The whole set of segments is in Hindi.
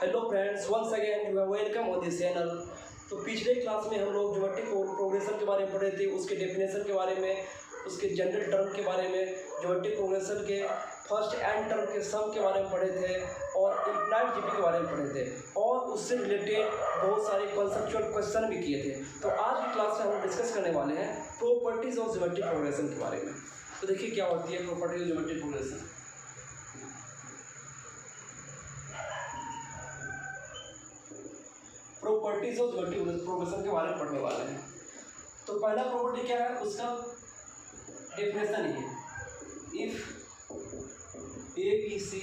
Hello friends, once again you are welcome on this channel. तो पिछले क्लास में हम लोग ज्योमेट्रिक प्रोग्रेशन के बारे में पढ़े थे, उसके डेफिनेशन के बारे में, उसके जनरल टर्म के बारे में, ज्योमेट्रिक प्रोग्रेशन के फर्स्ट एंड टर्म के सम के बारे में पढ़े थे और इम्प्लाइड जीपी के बारे में पढ़े थे और उससे रिलेटेड बहुत सारे कॉन्सेप्चुअल क्वेश्चन भी किए थे। तो आज की क्लास में हम डिस्कस करने वाले हैं प्रॉपर्टीज ऑफ ज्योमेट्रिक प्रोग्रेशन के बारे में। तो देखिए क्या होती है properties of geometric progression. Properties of geometric progression के बारे में पढ़ने वाले हैं। तो पहला प्रॉपर्टी क्या है, उसका डेफिनेशन ही है, if A B C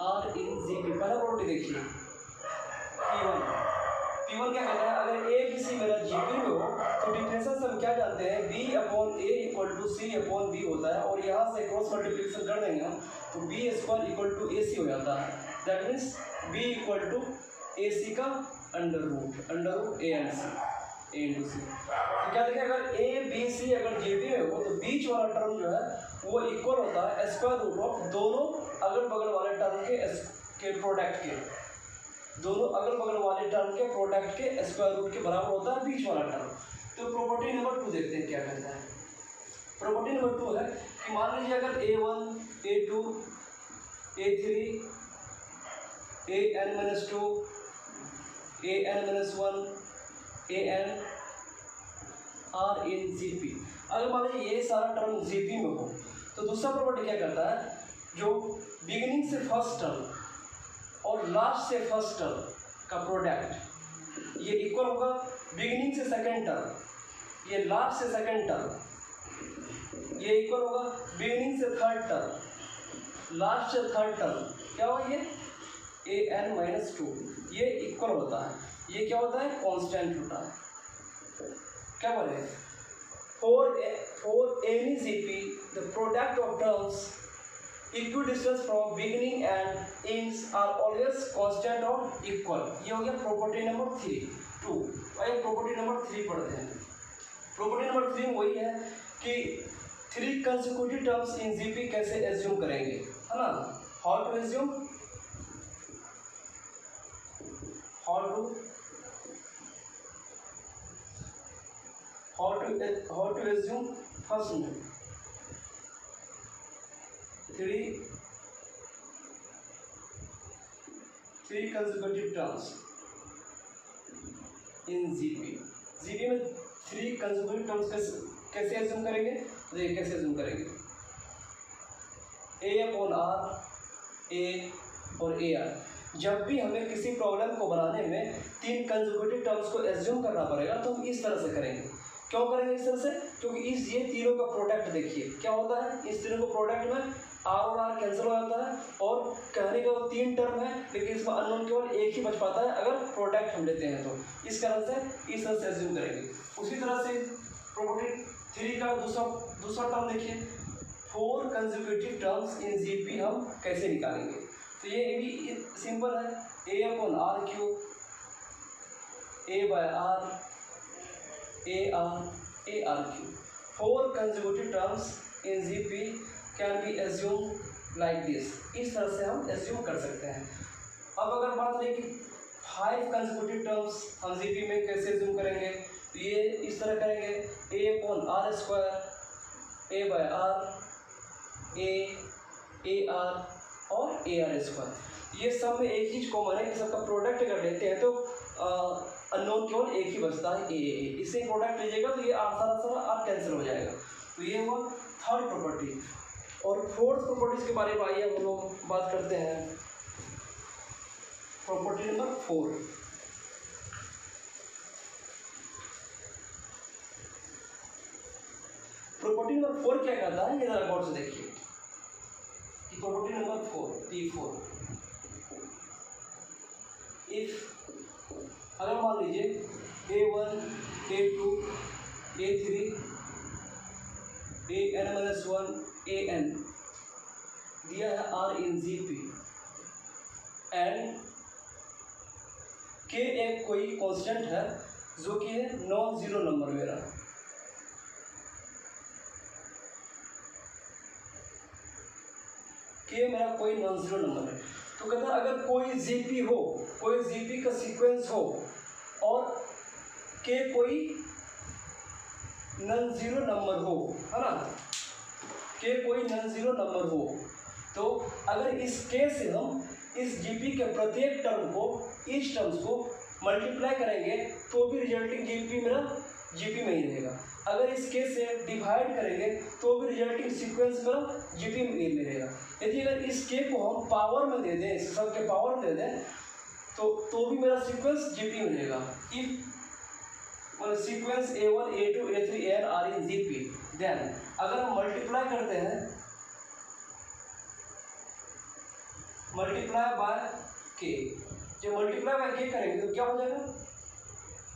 are in G P. पहला प्रॉपर्टी देखिए P1 क्या कहता है, अगर ए बी सी मेरा जीपी में हो तो डिफरेंशियल से हम क्या जानते हैं, b upon a equal to c upon b होता है और यहाँ से क्रॉस मल्टीप्लिकेशन कर देंगे हम तो B square equal to A C हो जाता है। That means b equal to A C का under root A and C, A into C. तो क्या देखें, अगर ए बी सी अगर जीपी में हो तो बीच वाला टर्म जो है वो इक्वल होता है स्क्वायर रूट ऑफ दोनों अगल बगल वाले टर्म के प्रोडक्ट के, दोनों अगल बगल वाले टर्म के प्रोडक्ट के स्क्वायर रूट के बराबर होता है बीच वाला टर्म। तो प्रॉपर्टी नंबर 2 देखते हैं क्या कहता है। प्रॉपर्टी नंबर 2 है कि मान लीजिए अगर A1 A2 A3 AN-2 AN-1 AN are in GP. अगर मान लीजिए ये सारा टर्म जीपी में हो तो दूसरा प्रॉपर्टी क्या करता है, जो बिगिनिंग से फर्स्ट टर्म और लास्ट से फर्स्ट टर्म का प्रोडक्ट ये इक्वल होगा बिगिनिंग से सेकंड टर्म, ये लास्ट से सेकंड टर्म ये इक्वल होगा बिगिनिंग से थर्ड टर्म, लास्ट से थर्ड टर्म। क्या होगा ये AN-2 ये इक्वल होता है, ये क्या होता है कांस्टेंट होता है। क्या बोले, for any GP the product of terms equidistance from beginning and ends are always constant और इक्वल। ये हो गया प्रॉपर्टी नंबर 2। आइए प्रॉपर्टी नंबर 3 पढ़ते हैं। प्रॉपर्टी नंबर 3 में वही है कि 3 कंसेक्यूटिव टर्म्स इन जीपी कैसे एज्यूम करेंगे, है ना। How to assume, how to assume first one 3 consecutive terms in GP में 3 consecutive terms कैसे assume करेंगे, देखिए कैसे assume करेंगे। A अपॉन R, A और AR। जब भी हमें किसी प्रॉब्लम को बनाने में 3 कंसेक्यूटिव टर्म्स को एज्यूम करना पड़ेगा तो हम इस तरह से करेंगे। क्यों करेंगे इस तरह से, क्योंकि ये तीनों का प्रोडक्ट देखिए क्या होता है, इस तीनों को प्रोडक्ट में आर और आर कैंसिल हो जाता है और कहने का वो 3 टर्म है लेकिन इसमें अननोन केवल एक ही बच पाता है अगर प्रोडक्ट हम लेते हैं तो। इस कारण से इस तरह से एज्यूम करेंगे। उसी तरह से प्रॉपर्टी 3 का दूसरा टर्म देखिए, 4 कंसेक्यूटिव टर्म्स इन जीपी हम कैसे निकालेंगे। तो ये भी सिंपल है, A upon R cube A by R A R cube. 4 consecutive terms in GP can be assume like this. इस तरह से हम एज्यूम कर सकते हैं। अब अगर बात रही कि 5 कंसेक्यूटिव टर्म्स हम जीपी में कैसे एज्यूम करेंगे, तो ये इस तरह करेंगे, A upon R square A by R A R और ए आर स्क्वायर। ये सब में एक चीज कॉमन है कि सबका प्रोडक्ट अगर लेते हैं तो अननोन केवल एक ही बचता है ए। इससे प्रोडक्ट लीजिएगा तो ये सारा आर कैंसिल हो जाएगा। तो ये हुआ थर्ड प्रॉपर्टी। और फोर्थ प्रॉपर्टीज के बारे में आइए हम लोग बात करते हैं। प्रॉपर्टी नंबर 4, प्रॉपर्टी नंबर 4 क्या कहता है, ये जरा गौर से देखिए। प्रॉपर्टी नंबर 4 P4, इफ अगर मान लीजिए A1 A2 A3 AN-1 AN दिया है R in GP and K एक कोई कांस्टेंट है जो कि है नॉन जीरो नंबर मेरा। K मेरा कोई नॉन जीरो नंबर है। तो तो कहते हैं अगर कोई जीपी हो, कोई जीपी का सीक्वेंस हो और के कोई नॉन जीरो नंबर हो, है ना, के कोई नॉन जीरो नंबर हो, तो अगर इस के से हम इस जीपी के प्रत्येक टर्म को, ईच टर्म्स को मल्टीप्लाई करेंगे तो भी रिजल्टिंग जीपी मेरा जीपी में ही रहेगा। अगर इस केस से डिवाइड करेंगे तो भी रिजल्टिंग सीक्वेंस मेरा जीपी में रहेगा। यदि अगर इस के को हम पावर में दे दें, इस सब के पावर में दे दें तो भी मेरा सीक्वेंस जीपी में रहेगा। इफ मतलब sequence A1 A2 A3 AN are in GP, then अगर हम मल्टीप्लाई करते हैं, मल्टीप्लाई बाय के, जब मल्टीप्लाई बाय के करेंगे तो क्या हो जाएगा,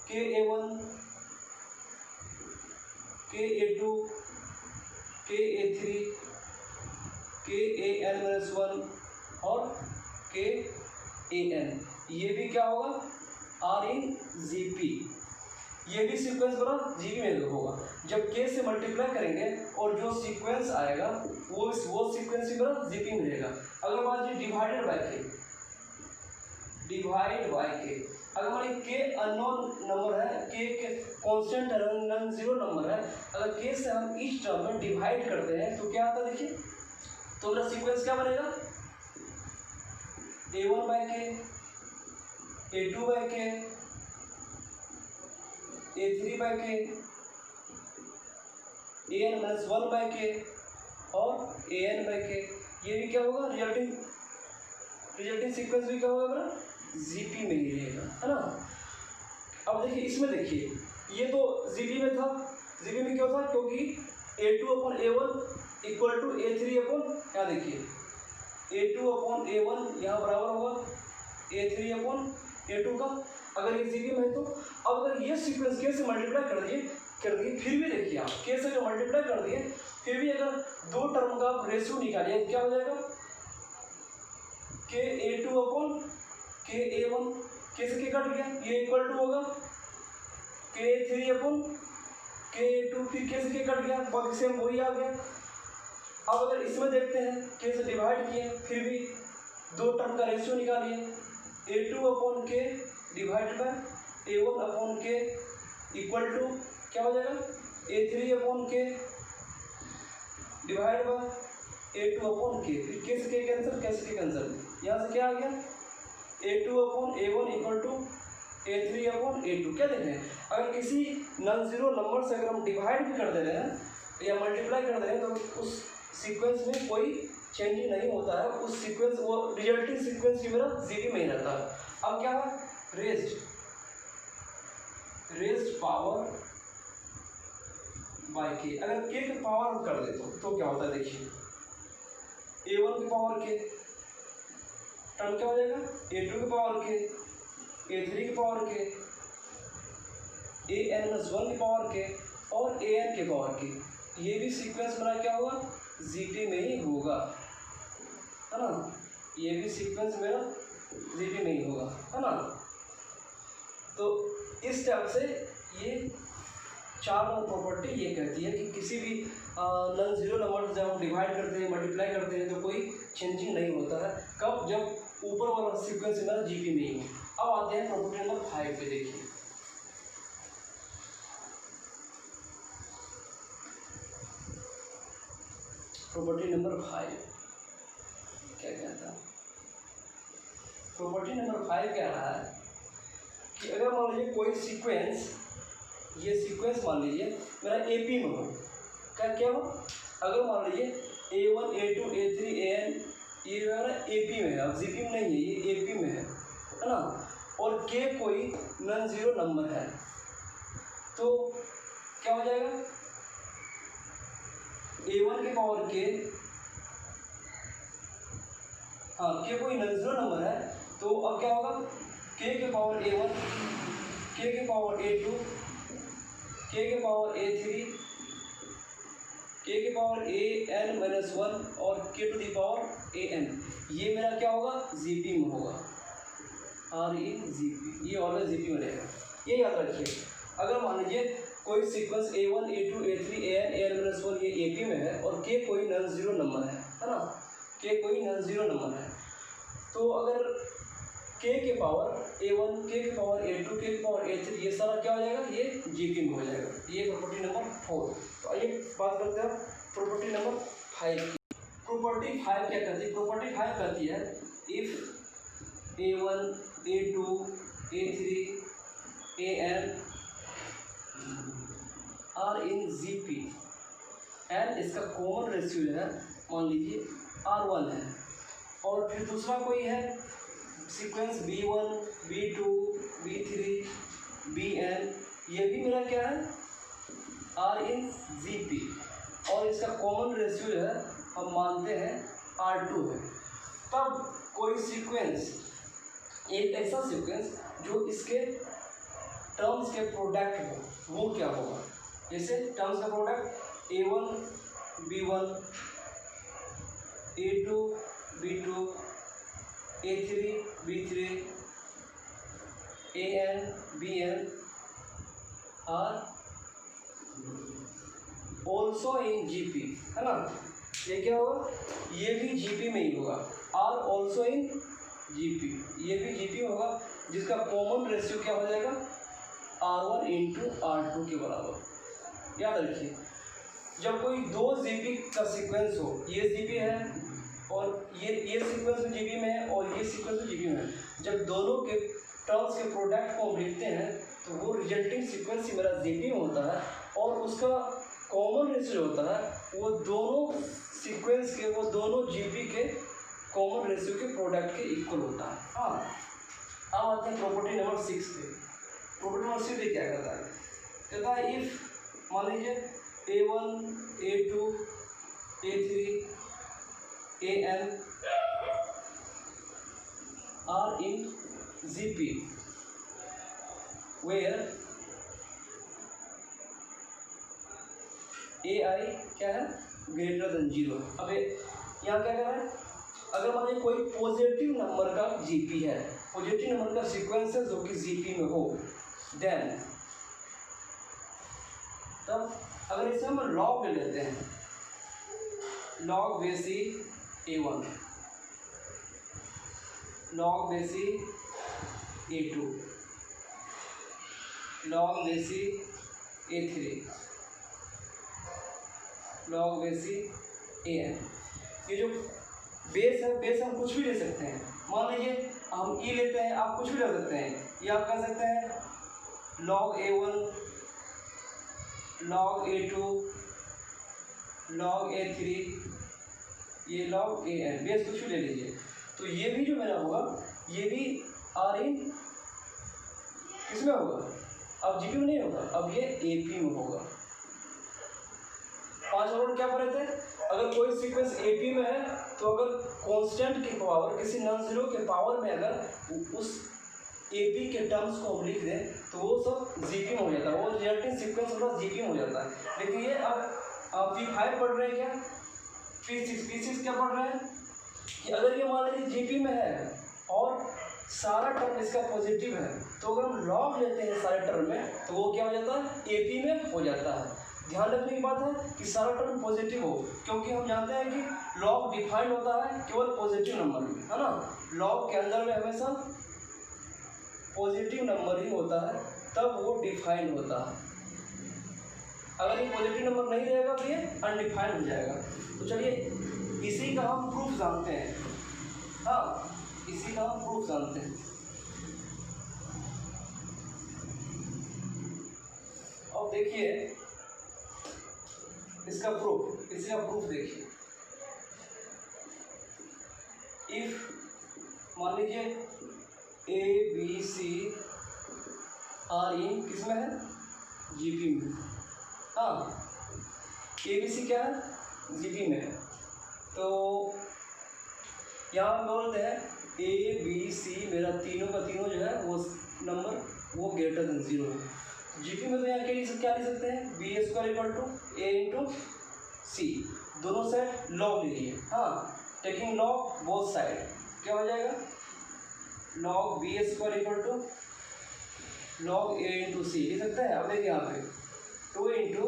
के A1 के A2 के A3 के AN-1 और के AN, ये भी क्या होगा, आर इन जीपी, ये भी सीक्वेंस बना जीपी में होगा। जब के से मल्टीप्लाई करेंगे और जो सीक्वेंस आएगा वो सीक्वेंस ही बना जीपी में रहेगा। अगर मान लीजिए डिवाइडेड बाय के, डिवाइड बाय के, अगर मान लीजिए के अननोन नंबर है, के कांस्टेंट नॉन जीरो नंबर है, अगर के से हम ईच टर्म में डिवाइड करते हैं तो क्या आता है देखिए, तो मेरा सीक्वेंस क्या बनेगा, A1 बाय के, A2 बाय के, A3 बाय के, AN-1 बाय के और AN बाय के, ये भी क्या होगा, रिजल्टिंग सीक्वेंस भी क्या होगा मेरा जीपी में ही रहेगा, है ना। अब देखिए इसमें देखिए, ये तो जीपी में था, जीपी में क्यों था, क्योंकि A2/A1 इक्वल टू A3 क्या देखिए, A2/A1 यहाँ बराबर होगा A3/A2 का, अगर ये जीपी में है तो। अब अगर ये सीक्वेंस के से मल्टीप्लाई कर दिए, फिर भी देखिए आप के से जो मल्टीप्लाई कर दिए, फिर भी अगर दो टर्म का रेशियो निकालिए क्या हो जाएगा, के A2 के A1, के से के कट गया, ये इक्वल टू होगा के A3 के A2, फिर के से के कट गया, बाकी सेम वही आ गया। अब अगर इसमें देखते हैं, के से डिवाइड किए, फिर भी दो टर्म का रेशियो निकालिए, A2 के डिवाइड बाय A1 के इक्वल टू क्या हो जाएगा, A3 के डिवाइड बाय A2 के, फिर के से के कैंसिल, के से के कैंसिल, यहाँ से क्या आ गया, A2/A1 इक्वल टू A3/A2। क्या देख रहे हैं, अगर किसी नॉन जीरो नंबर से अगर हम डिवाइड भी कर दे रहे हैं या मल्टीप्लाई कर दे रहे हैं तो उस सीक्वेंस में कोई चेंज नहीं होता है, उस सीक्वेंस वो रिजल्टिंग सीक्वेंस भी मेरा जीपी में ही रहता है। अब क्या है, रेज्ड पावर बाय के, अगर के की पावर हम कर दे तो क्या होता है देखिए, A1 की पावर के टर्म क्या हो जाएगा, A2 की पावर के, A3 की पावर के, AN-1 की पावर के और AN के पावर के, ये भी सीक्वेंस मेरा क्या होगा, जीपी में ही होगा, है ना, ये भी सीक्वेंस मेरा जीपी में ही होगा, है ना। तो इस टाइप से ये 4 नंबर प्रॉपर्टी ये कहती है कि किसी भी नॉन जीरो नंबर जब हम डिवाइड करते हैं, मल्टीप्लाई करते हैं तो कोई चेंजिंग नहीं होता है, कब, जब ऊपर वाला सीक्वेंस मेरा जीपी में ही हो। अब आते हैं प्रॉपर्टी नंबर 5 पे, देखिए प्रॉपर्टी नंबर 5 क्या कहता है, प्रॉपर्टी नंबर 5 कह रहा है कि अगर मान लीजिए कोई सीक्वेंस, ये सीक्वेंस मान लीजिए मेरा एपी में हो, क्या हो, अगर मान लीजिए A1 A2 A3 AN ये जो है ना एपी में है, अब जीपी में नहीं है, ये एपी में है ना, और के कोई नॉन जीरो नंबर है, तो क्या हो जाएगा, A1 के पावर के, हाँ के कोई नॉन जीरो नंबर है, तो अब क्या होगा, के पावर A1, के पावर A2, के पावर A3, के पावर AN-1 और के टू दी पावर AN, ये मेरा क्या होगा, जीपी में होगा, आर इन जीपी, ये ऑलवेज जीपी में रहेगा, ये याद रखिए। अगर मान लीजिए कोई sequence A1 A2 A3 AN AN-1 ये एपी में है और के कोई नॉन जीरो नंबर है ना, के कोई नॉन जीरो नंबर है, तो अगर k के पावर a1, k के पावर a2, k के पावर a3, ये सारा क्या हो जाएगा, ये GP में हो जाएगा। ये प्रॉपर्टी नंबर 4। तो आइए बात करते हैं प्रॉपर्टी नंबर 5 की। प्रॉपर्टी 5 क्या कहती है? प्रॉपर्टी 5 कहती है if a1, a2, a3, an are in GP and इसका कॉमन रेशियो है मान लीजिए R1 है, और फिर दूसरा कोई है sequence B1, B2, B3, Bn, ये भी मेरा क्या है R इन GP, और इसका कॉमन रेशियो है हम मानते हैं R2 है। तब कोई सीक्वेंस, एक ऐसा सीक्वेंस जो इसके टर्म्स के प्रोडक्ट हो, वो क्या होगा? जैसे टर्म्स का product A1, B1, A2, B2, A3, B3, AN, BN are also in GP, है ना? ये क्या होगा? ये भी GP में ही होगा। आर ऑल्सो इन GP, ये भी GP में होगा, जिसका कॉमन रेशियो क्या हो जाएगा R1 इंटू R2 के बराबर। याद रखिए, जब कोई दो GP का सीक्वेंस हो, ये GP है और ये सीक्वेंस में GP में है और ये सीक्वेंस में GP में है, जब दोनों के टर्म्स के प्रोडक्ट को हम लिखते हैं तो वो रिजल्टिंग सीक्वेंस ही मेरा GP में होता है, और उसका कॉमन रेशियो होता है वो दोनों सीक्वेंस के, वो दोनों GP के कॉमन रेशियो के प्रोडक्ट के इक्वल होता है। हाँ, अब आते हैं प्रॉपर्टी नंबर 6 पे। प्रॉपर्टी नंबर 6 क्या कहता है? कहता है इफ मान लीजिए A1, A2, A3, AN are in GP where AI क्या है ग्रेटर देन 0। अब यहाँ क्या कह रहा है? अगर मान लीजिए कोई पॉजिटिव नंबर का GP है, पॉजिटिव नंबर का सीक्वेंस है जो कि GP में हो, देन तब अगर इसे हम लॉग ले लेते हैं, लॉग बेसी A1, लॉग बेसी A2, लॉग बेसी A3, लॉग बेसी AN, ये जो बेस है, बेस हम कुछ भी ले सकते हैं। मान लीजिए हम ई लेते हैं, आप कुछ भी ले सकते हैं। ये आप कह सकते हैं log A1, log A2, log A3, ये लॉग AN, बेस कुछ भी ले लीजिए। तो ये भी जो मेरा होगा, ये भी R इन किसमें होगा? अब GP में नहीं होगा, अब ये AP में होगा। 5 और क्या पढ़े थे? अगर कोई सीक्वेंस AP में है तो अगर कांस्टेंट की पावर, किसी नॉन जीरो के पावर में अगर उस AP के टर्म्स को हम लिख दें तो वो सब GP में हो जाता है, वो रिजल्टिंग सीक्वेंस पूरा GP में हो जाता है। लेकिन ये अब P5 पढ़ रहे हैं क्या, P6 क्या पढ़ रहे हैं कि अगर ये मान लीजिए GP में है और सारा टर्म इसका पॉजिटिव है, तो अगर हम लॉग लेते हैं सारे टर्म में तो वो क्या हो जाता है AP में हो जाता है। ध्यान रखने की बात है कि सारा टर्म पॉजिटिव हो, क्योंकि हम जानते हैं कि लॉग डिफाइंड होता है केवल पॉजिटिव नंबर में, है ना? लॉग के अंदर में हमेशा पॉजिटिव नंबर ही होता है, तब वो डिफाइंड होता है। अगर ये पॉजिटिव नंबर नहीं रहेगा तो ये अनडिफाइंड हो जाएगा। तो चलिए इसी का हम प्रूफ जानते हैं। हाँ, इसी का हम प्रूफ जानते हैं। अब देखिए इसका प्रूफ, इसी का प्रूफ देखिए। इफ मान लीजिए ABC आर इन किसमें है? GP में। हाँ, ABC क्या है? GP में है। तो यहाँ बोलते हैं ABC मेरा तीनों का तीनों जो है वो नंबर वो ग्रेटर देन 0 है। GP में तो यहाँ क्या लिख सकते हैं? B² = A इंटू C, दोनों साइड लॉग ले लीजिए। हाँ, टेकिंग लॉग बोथ साइड क्या हो जाएगा? Log B² = log A into C लिख सकते हैं। अब देखिए यहाँ पे 2 इंटू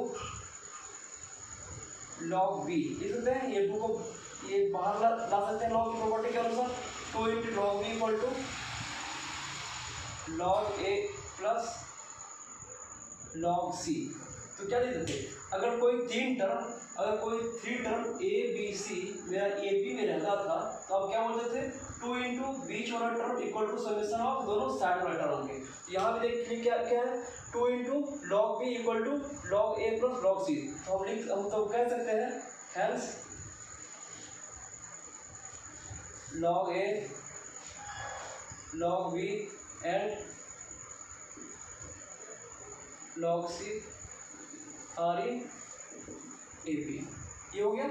लॉग B लिख सकते हैं। ये 2 को ये बाहर ला सकते हैं लॉग की प्रॉपर्टी के अनुसार। 2 into log B equal to log A plus log C. तो क्या देते थे, अगर कोई three term A B C मेरा ए पी में रहता था तो आप क्या बोलते थे, 2 इंटू बीच वाला term equal to summation of दोनों साइड वाला टर्म के। यहाँ भी देखिए क्या क्या है, 2 into log B equal to log A plus log C. तो हम तो कह सकते हैं hence log A log B and log C are in A P. ये हो गया।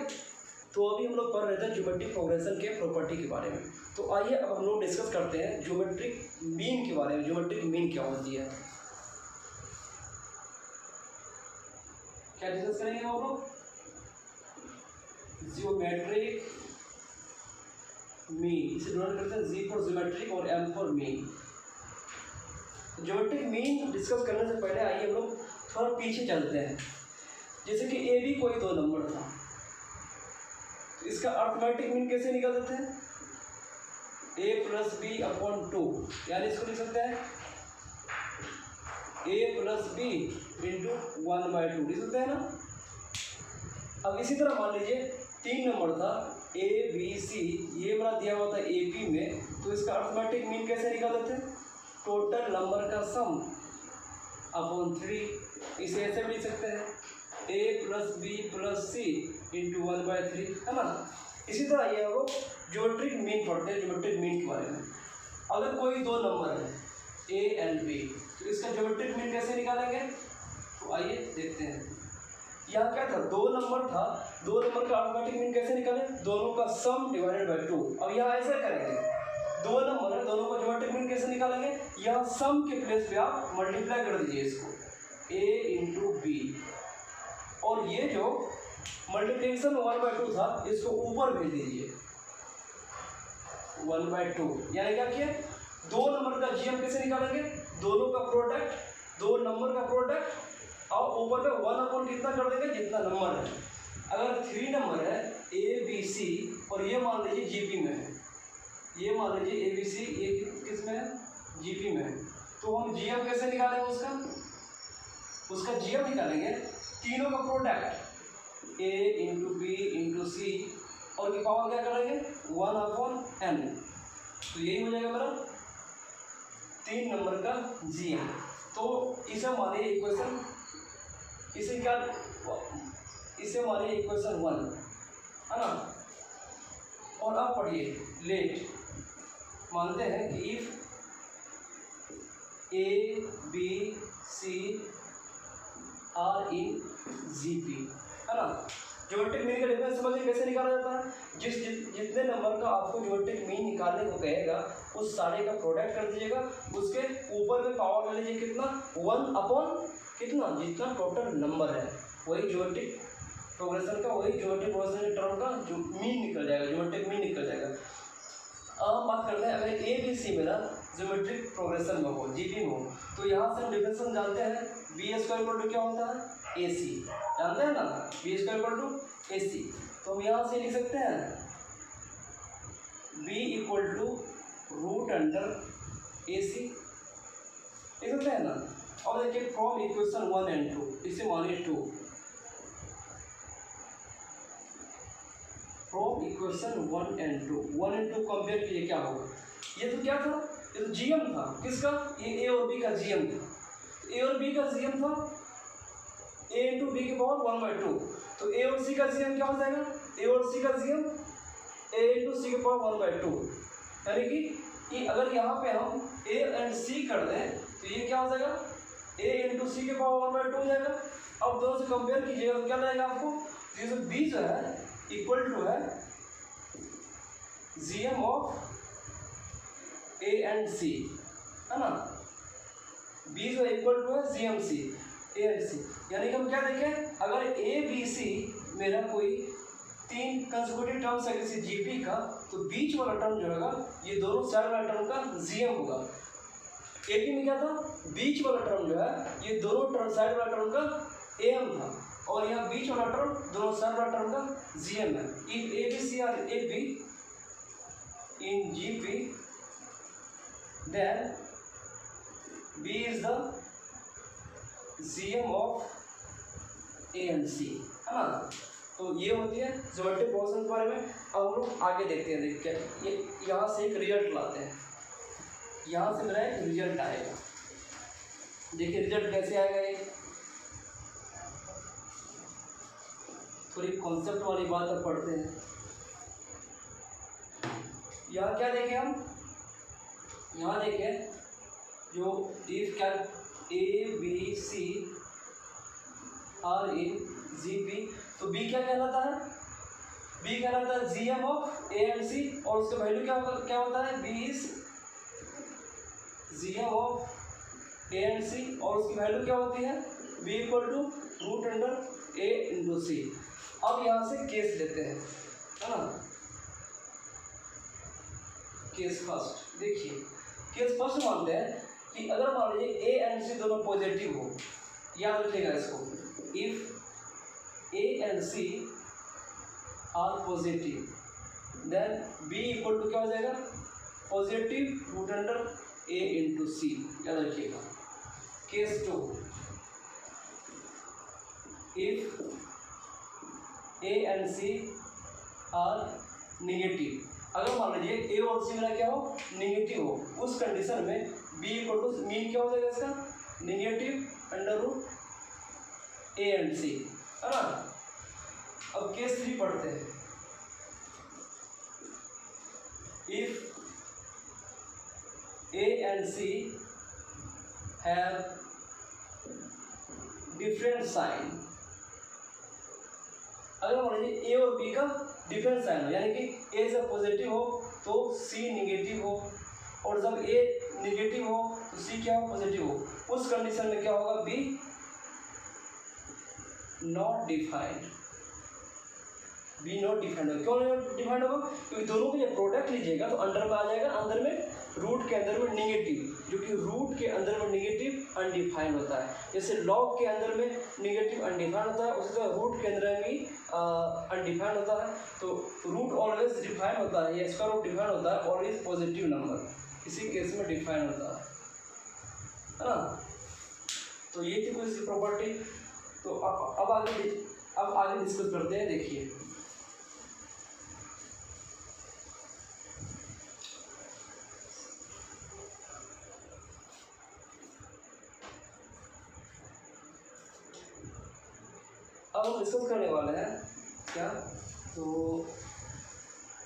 तो अभी हम लोग पढ़ रहे थे ज्योमेट्रिक प्रोग्रेशन के प्रॉपर्टी के बारे में। तो आइए अब हम लोग डिस्कस करते हैं ज्योमेट्रिक मीन के बारे में। ज्योमेट्रिक मीन क्या होती है, क्या डिस्कस करेंगे हम लोग, ज्योमेट्रिक मीन। इसे डिनोट करते हैं जी फॉर ज्योमेट्रिक और M for mean. Geometric mean discuss करने से पहले आइए हम लोग थोड़ा पीछे चलते हैं। जैसे कि ए बी कोई दो नंबर था, तो इसका अर्थमेटिक मीन कैसे निकाल देते हैं, ए प्लस बी अपॉन 2, यानी इसको लिख सकते हैं ए प्लस बी इंटू 1/2, लिख सकते हैं ना। अब इसी तरह मान लीजिए 3 नंबर था ए बी सी, ये मेरा दिया हुआ था ए पी में, तो इसका अर्थमेटिक मीन कैसे निकाल देते हैं, टोटल नंबर का सम अपॉन 3। इसे ऐसे भी लिख सकते हैं ए प्लस बी प्लस सी इंटू 1/3, है ना। इसी तरह ये वो ज्योमेट्रिक मीन पढ़ते हैं, ज्योमेट्रिक मीन के बारे में। अगर कोई दो नंबर है ए एंड बी, तो इसका ज्योमेट्रिक मीन कैसे निकालेंगे, तो आइए देखते हैं। यहाँ क्या था, दो नंबर था, दो नंबर का अर्थमेटिक मीन कैसे निकालें, दोनों का सम डिवाइडेड बाय 2। अब यहाँ ऐसा करेंगे, दो नंबर है, दोनों का ज्योमेट्रिक मीन कैसे निकालेंगे, यहाँ सम के प्लेस पे आप मल्टीप्लाई कर दीजिए इसको a इंटू बी, और ये जो मल्टीप्लिकेशन 1/2 था इसको ऊपर भेज दीजिए 1/2। यानी क्या किया, दो नंबर का जीएम कैसे निकालेंगे, दोनों का प्रोडक्ट, दो नंबर का प्रोडक्ट, और ऊपर पे 1 अपॉन कितना कर देंगे, जितना नंबर है। अगर 3 नंबर है ए बी सी, और ये मान लीजिए जीपी में है, ये मान लीजिए ए बी सी, ये किस में है, जीपी में है, तो हम जीएम कैसे निकालेंगे, उसका जीएम निकालेंगे, तीनों का product A into B into C, और की पावर क्या करेंगे 1/n। तो यही हो जाएगा मेरा 3 नंबर का जीएम। तो इसे मानिए इक्वेशन, इसे मानिए इक्वेशन 1, है ना। और अब पढ़िए लेट, मानते हैं कि if A B C are in GP, है ना। ज्योमेट्रिक मीन का डिफरेंस समझिए कैसे निकाला जाता है, जितने नंबर का आपको ज्योमेट्रिक मीन निकालने को कहेगा उस सारे का प्रोडक्ट कर दीजिएगा, उसके ऊपर में पावर ले लीजिए कितना, 1 अपॉन कितना, जितना टोटल नंबर है, वही ज्योमेट्रिक प्रोग्रेशन का, वही ज्योमेट्रिक प्रोग्रेशन के टर्म का जो मीन निकल जाएगा, ज्योमेट्रिक मीन निकल जाएगा। अब बात करते हैं, अगर ए बी सी मेरा ज्योमेट्रिक प्रोग्रेशन में हो, जीपी में हो, तो यहाँ से हम डिफरेंस जानते हैं, बी स्क्वायर इक्वल टू क्या होता है, ए सी, जानते हैं ना, B square equal to A C. तो हम यहाँ से लिख सकते हैं B equal to root under A C, लिख सकते हैं ना। और देखिए फ्रॉम इक्वेशन 1 and 2, इसे मानिए 2, from equation 1 and 2, 1 and 2 compare कीजिए क्या होगा। ये तो क्या था, ये तो जीएम था, किसका, ये ए और बी का जीएम था, ए और बी का जीएम था ए इंटू बी की पावर 1/2। तो ए और सी का जीएम क्या हो जाएगा, ए और सी का जीएम ए इंटू सी की पावर 1/2, यानी कि अगर यहाँ पे हम ए एंड सी कर दें तो ये क्या हो जाएगा, ए इंटू सी की पावर 1/2 हो जाएगा। अब दोनों से कंपेयर कीजिएगा तो क्या लगेगा आपको, ये जो बी जो है इक्वल टू है जीएम ऑफ ए एंड सी, है ना। बी जो इक्वल टू है जीएम सी ए एंड सी, यानी कि हम क्या देखें, अगर ए बी सी मेरा कोई 3 कंसेक्यूटिव टर्म्स है किसी जीपी का, तो बीच वाला टर्म जो होगा ये दोनों साइड वाला टर्म का जीएम होगा। एपी में क्या था, बीच वाला टर्म जो है ये दोनों टर्म साइड वाला टर्म का एम था, और यहाँ बीच वाला टर्म दोनों साइड वाला टर्म का जीएम है। If A B C are A B, in GP, then B is the GM of A and C, है ना। तो ये होती है ज्योमेट्रिक प्रोग्रेशन के बारे में। अब हम लोग आगे देखते हैं, देखते हैं ये यहाँ से एक रिजल्ट लाते हैं। यहाँ से मेरा एक रिजल्ट आएगा, देखिए रिजल्ट कैसे आएगा। ये थोड़ी कॉन्सेप्ट वाली बात अब पढ़ते हैं। यहाँ क्या देखें हम, यहाँ देखें जो if can ABC are in GP, तो B क्या कहलाता है, B कहलाता है GM of A and C, और उसका वैल्यू क्या होता है, B is GM of A and C, और उसकी वैल्यू क्या होती है, B equal to √A into C। अब यहाँ से केस लेते हैं, है ना। केस फर्स्ट देखिए, केस फर्स्ट मानते हैं कि अगर मान लीजिए A and C दोनों पॉजिटिव हो, याद रखिएगा इसको, if A and C are positive then B equal to क्या हो जाएगा, पॉजिटिव √A इंटू C, याद रखिएगा। Case 2, if A and C are negative, अगर मान लीजिए A और C मेरा क्या हो, नेगेटिव हो, उस कंडीशन में B इक्वल टू मीन क्या हो जाएगा इसका, नेगेटिव √A and C, है ना। अब केस 3 पढ़ते हैं। If A and C have different sign, अगर मान लीजिए A और B का डिफरेंट साइन हो, यानी कि A जब पॉजिटिव हो तो C नेगेटिव हो, और जब A नेगेटिव हो तो C क्या हो, पॉजिटिव हो, उस कंडीशन में क्या होगा, B not defined. B not defined होगा, क्यों नॉट डिफाइंड होगा, क्योंकि दोनों को जब प्रोडक्ट लीजिएगा तो अंदर में आ जाएगा, अंदर में रूट के अंदर में नेगेटिव, जो कि रूट के अंदर में नेगेटिव अनडिफाइंड होता है। जैसे लॉग के अंदर में नेगेटिव अनडिफाइंड होता है, उसी तरह रूट के अंदर में भी अनडिफाइंड होता है। तो रूट ऑलवेज डिफाइंड होता है, या स्क्वायर रूट डिफाइंड होता है ऑलवेज पॉजिटिव नंबर, किसी केस में डिफाइंड होता है ना। तो ये थी कोई सी प्रॉपर्टी। तो अब आगे डिस्कस करते हैं। देखिए अब हम डिस्कस करने वाले हैं क्या, तो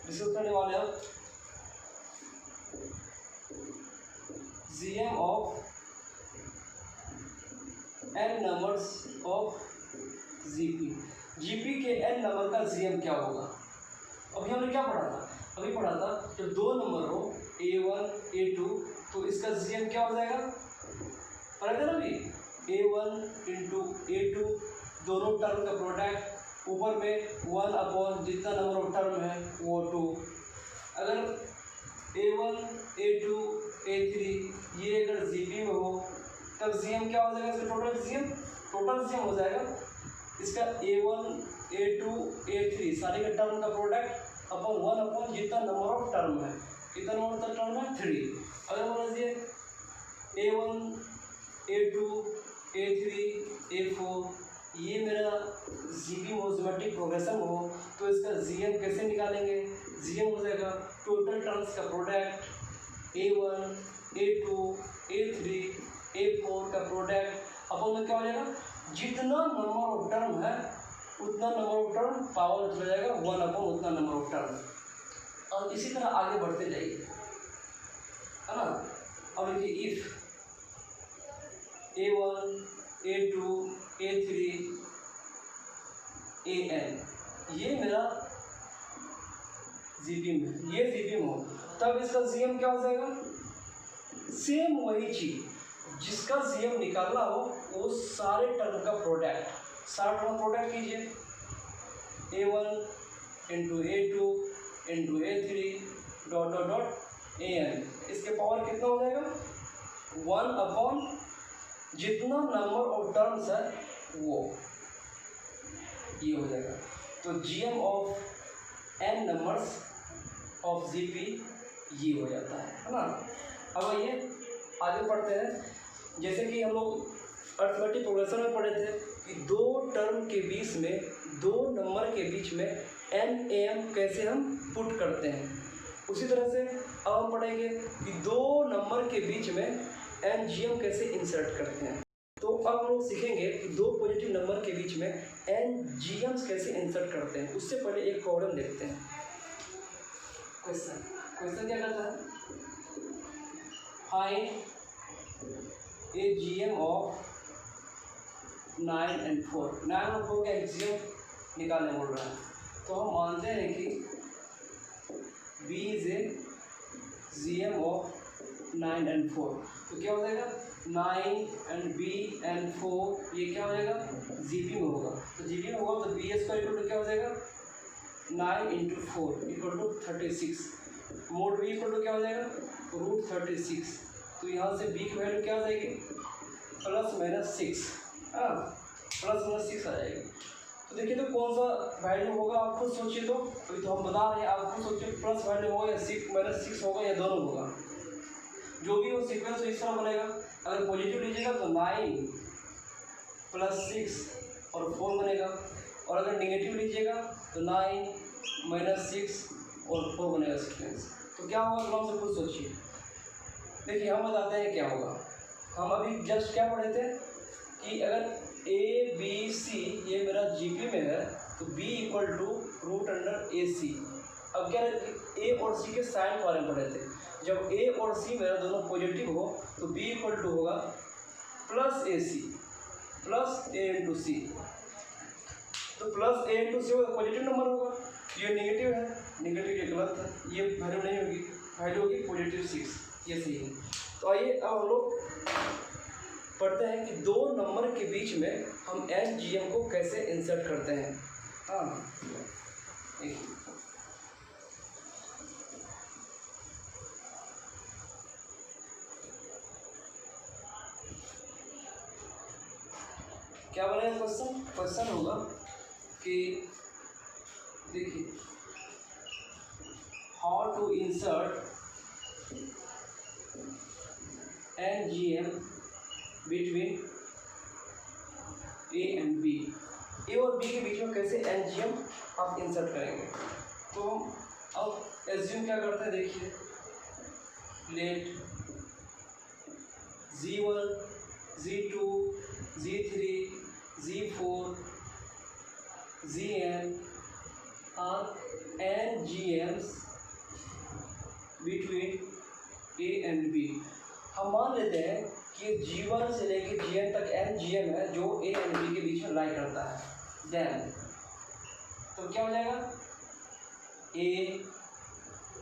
डिस्कस करने वाले हैं GM of n numbers of GP के n नंबर का GM क्या होगा। अभी हमने क्या पढ़ा था, अभी पढ़ा था जब दो नंबर हो A1 A2 तो इसका GM क्या हो जाएगा, पढ़ा था ना अभी, A1 इंटू A2 दोनों टर्म का प्रोडक्ट, ऊपर में 1 अपॉन जितना नंबर ऑफ टर्म है वो 2। अगर A1 A2 A3 ये अगर GP में हो तब GM क्या हो जाएगा, इसका टोटल GM हो जाएगा इसका A1 A2 A3 सारे के टर्म का प्रोडक्ट अपॉन 1 अपॉन जितना नंबर ऑफ टर्म है, कितना नंबर ऑफ टर्म है 3। अगर मान लीजिए A1 A2 A3 A4 ये मेरा GP ज्योमेट्रिक प्रोग्रेशन हो तो इसका GM कैसे निकालेंगे, GM हो जाएगा टोटल टर्म्स का product A1 A2 A3 A4 का प्रोडक्ट अपॉन में क्या हो जाएगा, जितना नंबर ऑफ टर्म है उतना नंबर ऑफ टर्म पावर चला जाएगा 1 अपॉन उतना नंबर ऑफ टर्म। और इसी तरह आगे बढ़ते जाइए, है ना। अब देखिए if A1 A2 A3 AN ये मेरा GP में, ये GP में हो तब इसका GM क्या हो जाएगा, सेम वही चीज जिसका GM निकालना हो वो सारे टर्म का प्रोडक्ट, सारे टर्म प्रोडक्ट कीजिए A1 into A2 into A3 dot dot dot AN, इसके पावर कितना हो जाएगा 1 अपॉन जितना नंबर ऑफ टर्म्स है वो ये हो जाएगा। तो GM of n numbers of GP ये हो जाता है ना। अब आइए आगे पढ़ते हैं। जैसे कि हम लोग अर्थमेटिक प्रोग्रेशन में पढ़े थे कि दो टर्म के बीच में, दो नंबर के बीच में एन एम कैसे हम पुट करते हैं, उसी तरह से अब हम पढ़ेंगे कि दो नंबर के बीच में एन जी एम कैसे इंसर्ट करते हैं। तो अब हम लोग सीखेंगे कि दो पॉजिटिव नंबर के बीच में एन जी एम्स कैसे इंसर्ट करते हैं। उससे पहले एक प्रॉब्लम देखते हैं। क्वेश्चन क्या कहता है, find a G M of 9 and 4। 9 और 4 का एक्सियम निकालने बोल रहा है। तो हम मानते हैं कि B is a G M of 9 and 4। तो क्या हो जाएगा, 9 and B and 4 ये क्या हो जाएगा, जीपी में होगा। तो जीपी में होगा तो बी स्क्वायर इक्वल टू क्या हो जाएगा, 9 × 4 equal to 36। Mod B equal to क्या हो जाएगा, √36। तो यहाँ से बी की वैल्यू क्या हो जाएगी, ±6। हाँ, +/6 आ जाएगी। तो देखिए तो कौन सा वैल्यू होगा आप खुद सोचिए। तो अभी तो हम बता रहे हैं, आप खुद सोचिए प्लस वैल्यू होगा या -6 होगा या दोनों होगा। जो भी हो सीक्वेंस तो इस तरह बनेगा। अगर पॉजिटिव लीजिएगा तो 9 + 6 और 4 बनेगा, और अगर नेगेटिव लीजिएगा तो 9 - 6 और 4 बनेगा सीक्वेंस। तो क्या होगा तो हम खुद सोचिए। देखिए हम बताते हैं क्या होगा। हम अभी जस्ट क्या पढ़े थे कि अगर ए बी सी ये मेरा जीपी में है तो b = √AC। अब क्या ए और सी के साइन के बारे में पढ़े थे। जब ए और सी मेरा दोनों पॉजिटिव हो तो b = होगा +AC +A × C। तो +A × C होगा पॉजिटिव नंबर होगा, ये नेगेटिव है, नेगेटिव ये गलत है, ये वैल्यू नहीं होगी, वैल्यू होगी +6, ये सही है। तो आइए अब हम लोग पढ़ते हैं कि दो नंबर के बीच में हम एन जी एम को कैसे इंसर्ट करते हैं। हाँ, क्या बनेगा क्वेश्चन, क्वेश्चन होगा कि देखिए how to insert N G M between A and B. A और बी के बीच में कैसे एन जी एम आप इंसर्ट करेंगे। तो अब एज्यूम क्या करते हैं, देखिए let Z1 Z2 Z3 Z4 Zn are N G Ms between A and B. हम मान लेते हैं कि G1 से लेकर Gn तक एन जी एम है जो ए एंड बी के बीच में लाई करता है। देन तो क्या हो जाएगा, ए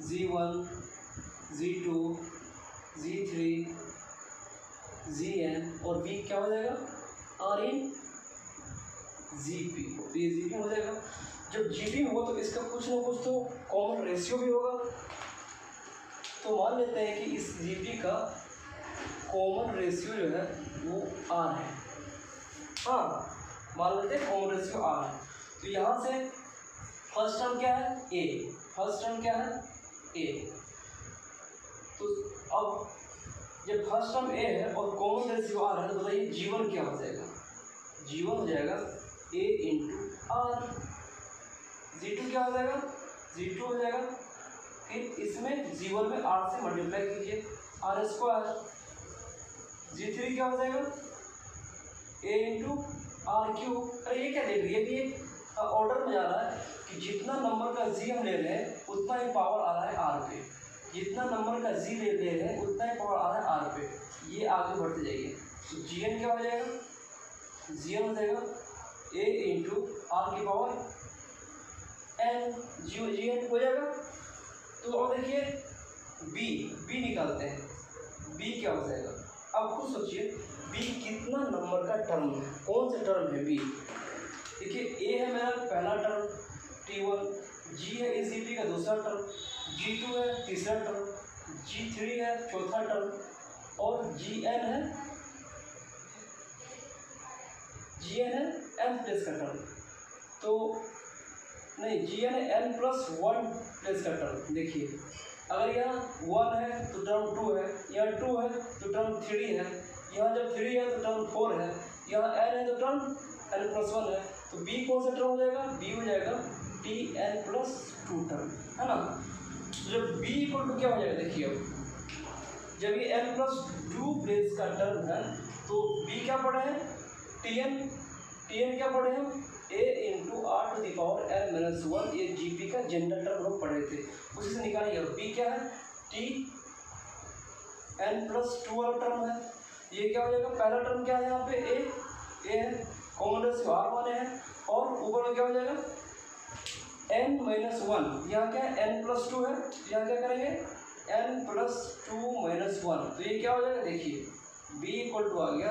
Z1 Z2 Z3 Zn और B क्या हो जाएगा, आर इन Gp। तो ये Gp हो जाएगा। जब Gp में हो तो इसका कुछ ना कुछ तो कॉमन रेशियो भी होगा। तो मान लेते हैं कि इस Gp का कॉमन रेशियो जो है वो R है। हाँ, मान लेते हैं कॉमन रेशियो R है। तो यहाँ से फर्स्ट टर्म क्या है, A। फर्स्ट टर्म क्या है, A। तो अब जब फर्स्ट टर्म A है और कॉमन रेशियो R है तो बताइए G1 क्या हो जाएगा, G1 हो जाएगा A × R। Z2 क्या हो जाएगा, Z2 हो जाएगा, फिर इसमें G1 में R से मल्टीप्लाई कीजिए, R²। Z3 क्या हो जाएगा, A × R³। अरे ये क्या देख रही है, ये भी ऑर्डर में जा रहा है कि जितना नंबर का जी हम ले रहे हैं उतना ही पावर आ रहा है R पे, जितना नंबर का जी ले रहे हैं उतना ही पावर आ रहा है R पे। ये आगे बढ़ते जाइए तो Gn क्या हो जाएगा, Gn हो जाएगा A × R⁴ n। Gn हो जाएगा। तो अब देखिए B निकालते हैं, B क्या हो जाएगा। अब खुद सोचिए B कितना नंबर का टर्म है, कौन सा टर्म है B। देखिए A है मेरा पहला टर्म T1, G है इस Gp का दूसरा टर्म, G2 है तीसरा टर्म, G3 है चौथा टर्म और Gn है n प्लेस का टर्म। तो नहीं, Gn है n + 1 प्लेस का टर्म। देखिए अगर यहाँ 1 है तो टर्म 2 है, यहाँ 2 है तो टर्म 3 है, यहाँ जब 3 है तो टर्म 4 है, यहाँ n है तो टर्म n+1 है। तो b कौन सा टर्म हो जाएगा? b हो जाएगा tn+2 टर्म, है ना। तो जब b इक्वल टू क्या हो जाएगा देखिए, अब जब ये n+2 प्लेस का टर्म है तो b क्या पढ़े हैं? tn क्या पढ़े हैं? a into r to the power n-1, ये gp का जनरल टर्म लोग पढ़े थे, उसी से निकालिए। b क्या है? tn+2 वाला टर्म है, ये क्या हो जाएगा? पहला टर्म क्या है यहाँ पे? a है, कॉमन रेशियो r माने हैं, और ऊपर में क्या हो जाएगा? n-1, यहाँ क्या है? n+2 है, यहाँ क्या करेंगे? n+2-1, तो ये क्या हो जाएगा देखिए, b इक्वल टू आ गया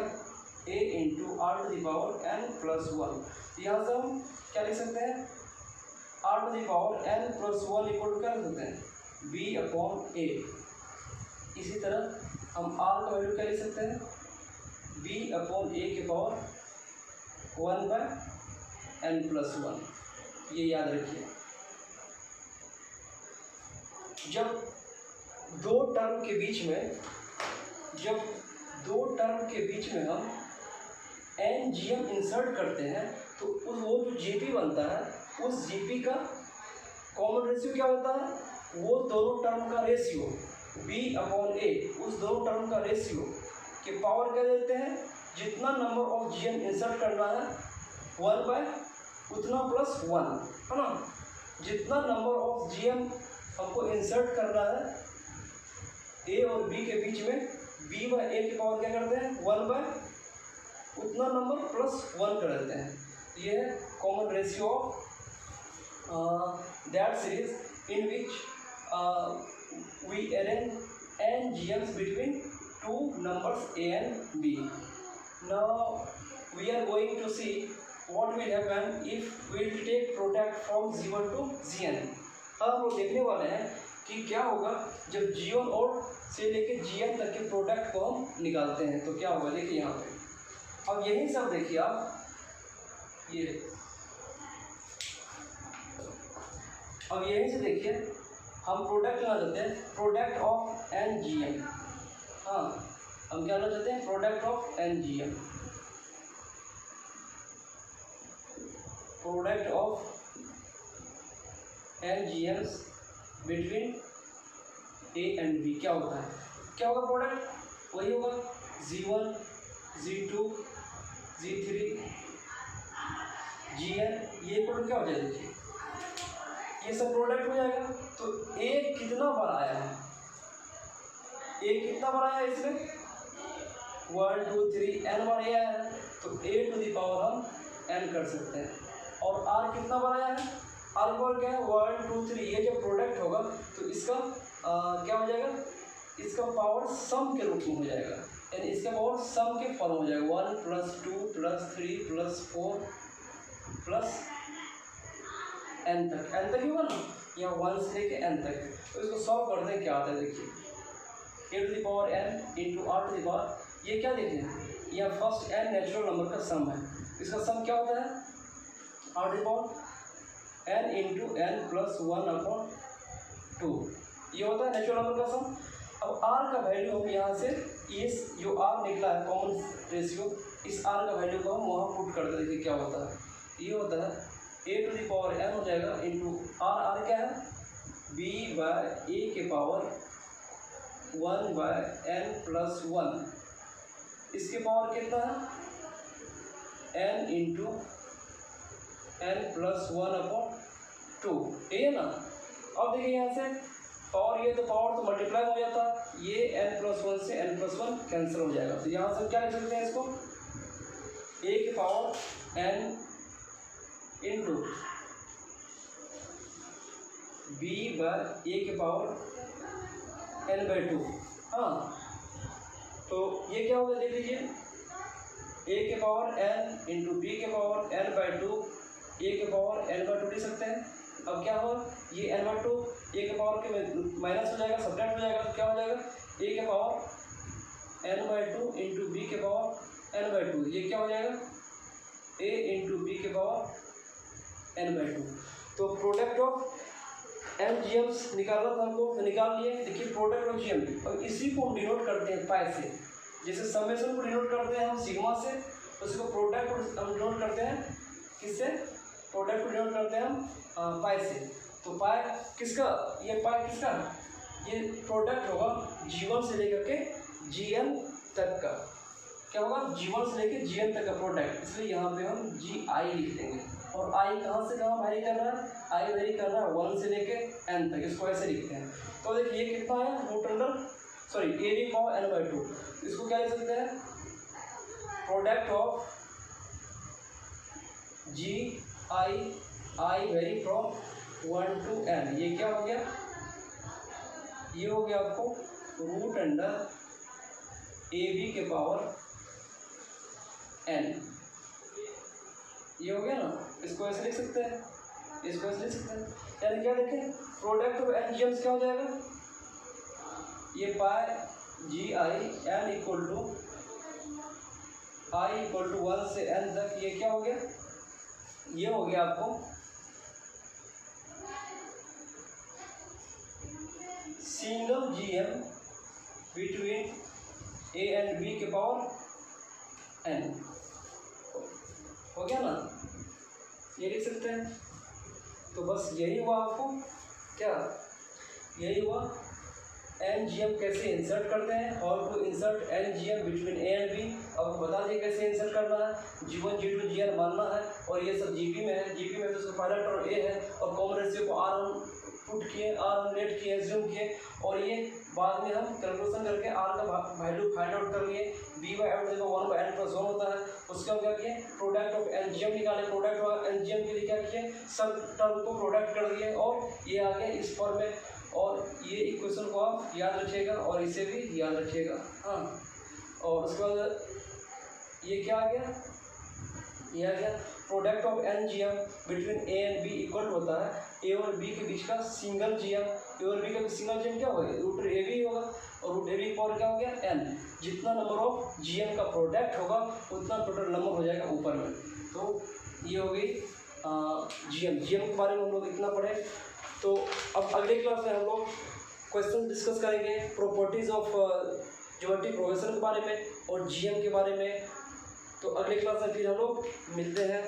a into r to the power n+1। यहाँ से हम क्या लिख सकते हैं? r to the power n+1 equal to क्या लिख सकते हैं? b/a। इसी तरह हम r का वैल्यू क्या लिख सकते हैं? b/a के पावर 1/n+1, ये याद रखिए। जब दो टर्म के बीच में हम NGM इंसर्ट करते हैं तो वो जो GP बनता है, उस GP का कॉमन रेशियो क्या होता है? वो दोनों टर्म का रेशियो b/a, उस दोनों टर्म का रेशियो के पावर क्या देते हैं? जितना नंबर ऑफ GM इंसर्ट करना है 1 बाय उतना +1, है ना। जितना नंबर ऑफ GM हमको इंसर्ट करना है a और b के बीच में, b/a के पावर क्या करते हैं? 1 बाय उतना नंबर +1 कर देते हैं। ये है common ratio of that series in which we arrange NGMs between two numbers a and b. Now we are going to see what will happen if we will take product from G1 to Gn। अब हम लोग देखने वाले हैं कि क्या होगा जब G1 और से लेके Gn तक के प्रोडक्ट को हम निकालते हैं, तो क्या होगा देखिए यहाँ पे। अब यही सब देखिए आप, ये अब यहीं से देखिए हम प्रोडक्ट ला देते हैं, प्रोडक्ट ऑफ NGM। हाँ, हम क्या ला देते हैं? Product of NGM, product of NGMs between A and B। क्या होता है? क्या होगा प्रोडक्ट? वही होगा G1, G2, G3, Gn, ये प्रोडक्ट क्या हो जाएगा देखिए, ये सब प्रोडक्ट हो जाएगा। तो A कितना बार आया है? A कितना बार आया है इसमें? 1 2 3 n बार आया है, तो A टू द पावर हम n कर सकते हैं। और R कितना बार आया है? R पर क्या है? 1 2 3, ये जब प्रोडक्ट होगा तो इसका क्या हो जाएगा? इसका पावर सम के रूप में हो जाएगा, यानी इसका पावर सम के फॉर्म हो जाएगा, 1 + 2 + 3 + 4 प्लस n तक ही होगा ना, यहाँ 1 से लेके n तक है। तो इसको सॉल्व करते हैं, क्या आता है देखिए, a to the power n into r to the power, ये क्या देखें, यह फर्स्ट n नेचुरल नंबर का सम है, इसका सम क्या होता है? r to the power n into n + 1/2, ये होता है नेचुरल नंबर का सम। अब r का वैल्यू हम यहाँ से इस जो r निकला है कॉमन रेशियो, इस r का वैल्यू को हम वहाँ पुट कर देते, देखिए क्या होता है, ये होता है a to the power n हो जाएगा इंटू r क्या है? b/a के पावर 1/n+1, इसके पावर कितना है? n इंटू n+1/2, ये है ना। अब देखिए यहाँ से पावर, ये तो पावर तो मल्टीप्लाई हो जाता, ये n+1 से n+1 कैंसिल हो जाएगा, तो यहाँ से क्या लिख सकते हैं इसको? a के पावर n इंटू b/a के पावर n/2। हाँ, तो ये क्या होगा देख लीजिए, a के पावर n इंटू b के पावर n/2, a के पावर n/2 लिख सकते हैं। अब क्या होगा, ये n/2 a के पावर के माइनस हो जाएगा, सब्ट्रैक्ट हो जाएगा, तो क्या हो जाएगा? a के पावर n/2 इंटू b के पावर n/2, ये क्या हो जाएगा? a इंटू b के पावर n/2। तो product of N G Ms निकालना था हमको, तो निकाल लिए। देखिए प्रोडक्ट ऑफ जी एम, अब इसी को हम डिनोट करते हैं पाई से। जैसे समेशन को डिनोट करते हैं हम सिग्मा से, उसी को प्रोडक्ट को हम डिनोट करते हैं किससे? प्रोडक्ट को डिनोट करते हैं हम पाई से। तो पाई किसका? ये पाई किसका? ये प्रोडक्ट होगा G1 से लेकर के Gn तक का। क्या होगा? G1 से लेकर Gn तक का प्रोडक्ट, इसलिए यहाँ पे हम Gi लिख देंगे। और I कहाँ से कहाँ वेरी कर रहा है? I वेरी कर रहा है 1 से लेके n तक, इसको ऐसे लिखते हैं। तो देखिए ये कितना है? Root under sorry AB power n/2, इसको क्या लिख सकते हैं? Product of Gi vary from 1 to n, ये क्या हो गया? ये हो गया आपको रूट अंडर AB के पावर n, ये हो गया ना। इसको ऐसे लिख सकते हैं, इसको ऐसे लिख सकते हैं। यानी क्या देखें, प्रोडक्ट ऑफ n जेम्स क्या हो जाएगा? ये pi Gi n equal to I equal to 1 से n तक, ये क्या हो गया? ये हो गया आपको single GM between A and B के पावर n, हो गया ना, ये लिख सकते हैं। तो बस यही हुआ आपको, क्या यही हुआ NGM कैसे इंसर्ट करते हैं, और to insert NGM between A and B। अब बता दिए कैसे इंसर्ट करना है, G1 G2 Gn मानना है, और ये सब GP में है। GP में तो उसका पहला टर्म A है, और कॉमन रेशियो को R पुट किए, R लेट किए, एज्यूम किए, और ये बाद में हम कैलकुलेशन करके R का वैल्यू फाइंड आउट कर लिए। B/out देखो 1/n+1 होता है, उसका क्या किए? प्रोडक्ट ऑफ NGM निकाले। प्रोडक्ट ऑफ NGM के लिए क्या किए? सब टर्म को प्रोडक्ट कर दिए, और ये आ गया इस फॉर्म में। और ये इक्वेशन को आप याद रखिएगा, और इसे भी याद रखिएगा। हाँ, और उसके बाद ये क्या आ गया? ये आ गया product of NGM between A and B equal होता है A और B के बीच का सिंगल GM। A और B का सिंगल GM क्या होगा? रूट AB होगा, और रूट AB पावर क्या हो गया? n। जितना नंबर ऑफ GM का प्रोडक्ट होगा उतना टोटल नंबर हो जाएगा ऊपर में। तो ये हो गई GM के बारे में हम लोग इतना पढ़े। तो अब अगले क्लास में हम लोग क्वेश्चन डिस्कस करेंगे प्रॉपर्टीज ऑफ ज्योमेट्रिक प्रोग्रेशन के बारे में और GM के बारे में। तो अगले क्लास में फिर हम लोग मिलते हैं।